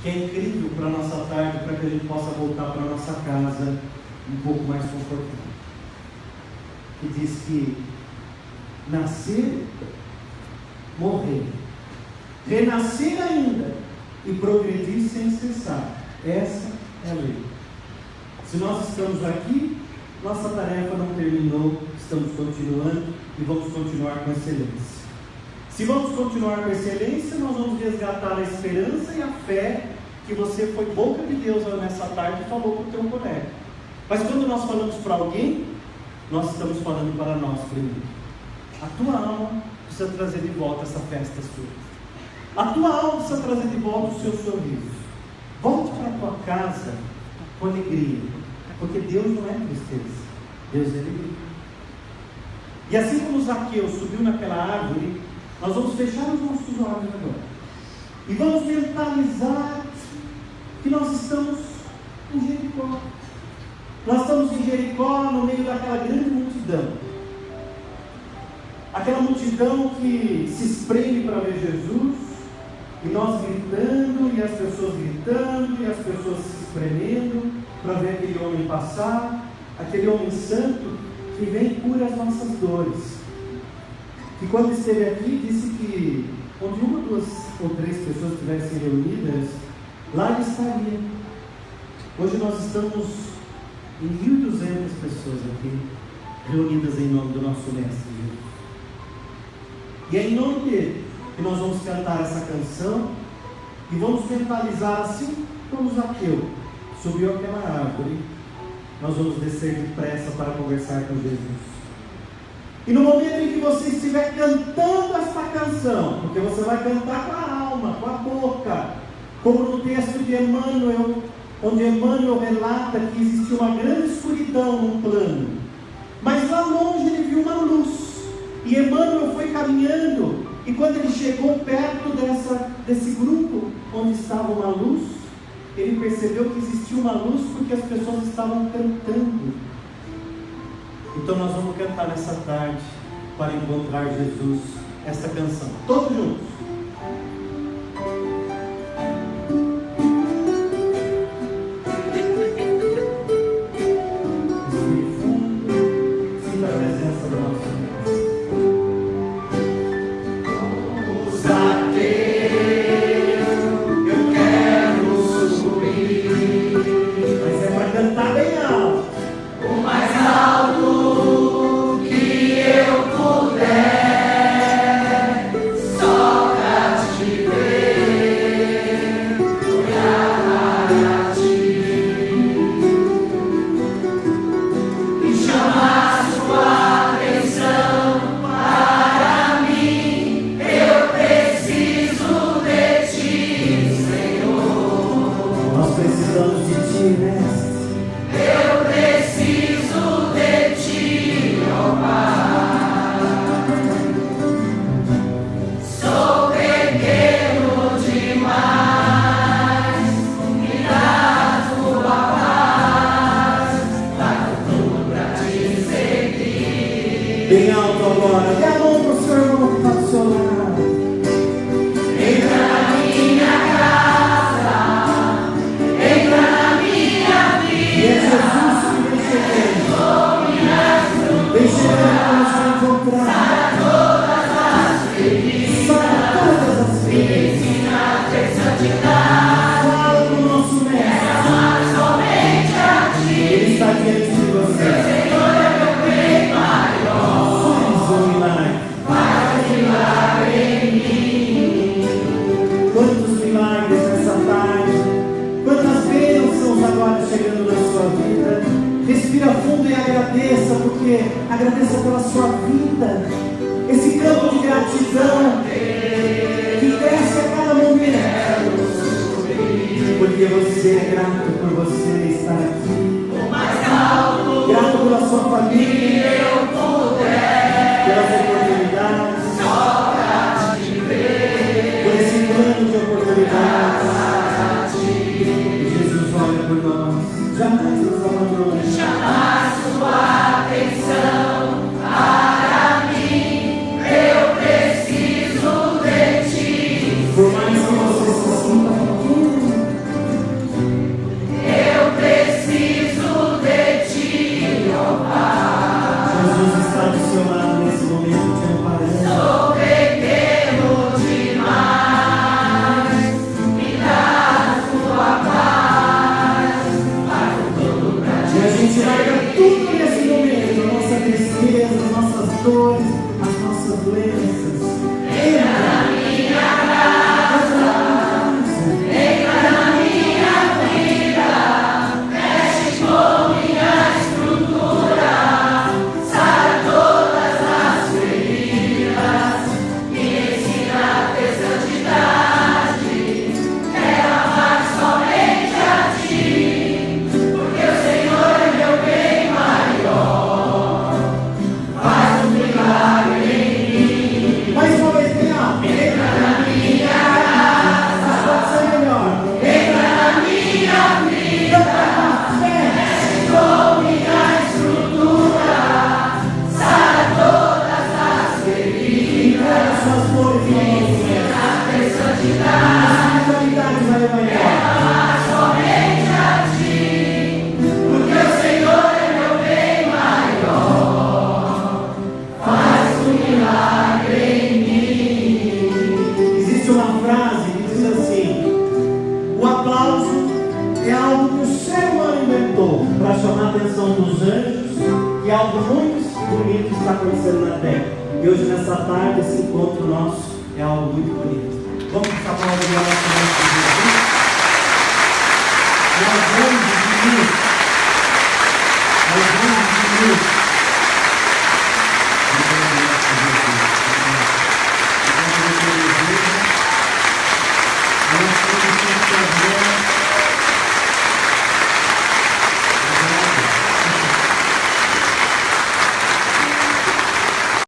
que é incrível para a nossa tarde, para que a gente possa voltar para a nossa casa um pouco mais confortável. Que diz que nascer, morrer, renascer ainda e progredir sem cessar. Essa é a lei. Se nós estamos aqui, nossa tarefa não terminou, estamos continuando e vamos continuar com excelência. Se vamos continuar com excelência, nós vamos resgatar a esperança e a fé que você foi boca de Deus nessa tarde e falou para o teu colega. Mas quando nós falamos para alguém, nós estamos falando para nós primeiro. A tua alma precisa trazer de volta essa festa sua. A tua alma precisa trazer de volta o seu sorriso. Volte para a tua casa com alegria, porque Deus não é tristeza, Deus é alegria. E assim como Zaqueu subiu naquela árvore, nós vamos fechar os nossos olhos agora e vamos mentalizar que nós estamos em Jericó. Nós estamos em Jericó no meio daquela grande multidão. Aquela multidão que se espreme para ver Jesus, e nós gritando, e as pessoas gritando, e as pessoas se espremendo para ver aquele homem passar, aquele homem santo que vem e cura as nossas dores. Que quando esteve aqui, disse que onde uma, duas ou três pessoas estivessem reunidas, lá ele estaria. Hoje nós estamos em 1.200 pessoas aqui, reunidas em nome do nosso Mestre Jesus. E é em nome dele que nós vamos cantar essa canção e vamos mentalizar assim como Zaqueu subiu aquela árvore. Nós vamos descer depressa para conversar com Jesus. E no momento em que você estiver cantando esta canção, porque você vai cantar com a alma, com a boca, como no texto de Emmanuel, onde Emmanuel relata que existia uma grande escuridão no plano, mas lá longe ele viu uma luz, e Emmanuel foi caminhando, e quando ele chegou perto desse grupo, onde estava uma luz, ele percebeu que existia uma luz porque as pessoas estavam cantando. Então nós vamos cantar nessa tarde para encontrar Jesus, essa canção, todos juntos. Bem alto agora, dê a mão para o seu irmão que está do seu lado. Entra na minha casa, entra na minha vida. E é Jesus que vem chegando. Vem chegando para nos encontrar. Sara todas as feridas, Sara todas as feridas. ensina a ter santidade. Fala do nosso Mestre. Amar somente a ti. Ele está diante de você. Senhor é meu bem maior. Faz milagre em mim. Quantos milagres nessa tarde, quantas bênçãos agora chegando na sua vida. Respira fundo e agradeça, porque agradeça pela sua vida, esse campo de gratidão que cresce a cada momento, porque você é grato por você estar aqui, O mais alto grato pela sua família, que eu puder, pelas oportunidades, só pra te ver. por esse plano de oportunidades. Jesus olha por nós, jamais nos abandona. Chamar sua atenção para mim, eu preciso de ti. Por mais que você se sinta pequeno, para chamar a atenção dos anjos que algo muito bonito está acontecendo na terra. E hoje, nessa tarde, esse encontro nosso é algo muito bonito. Vamos chamar o nosso Senhor Jesus.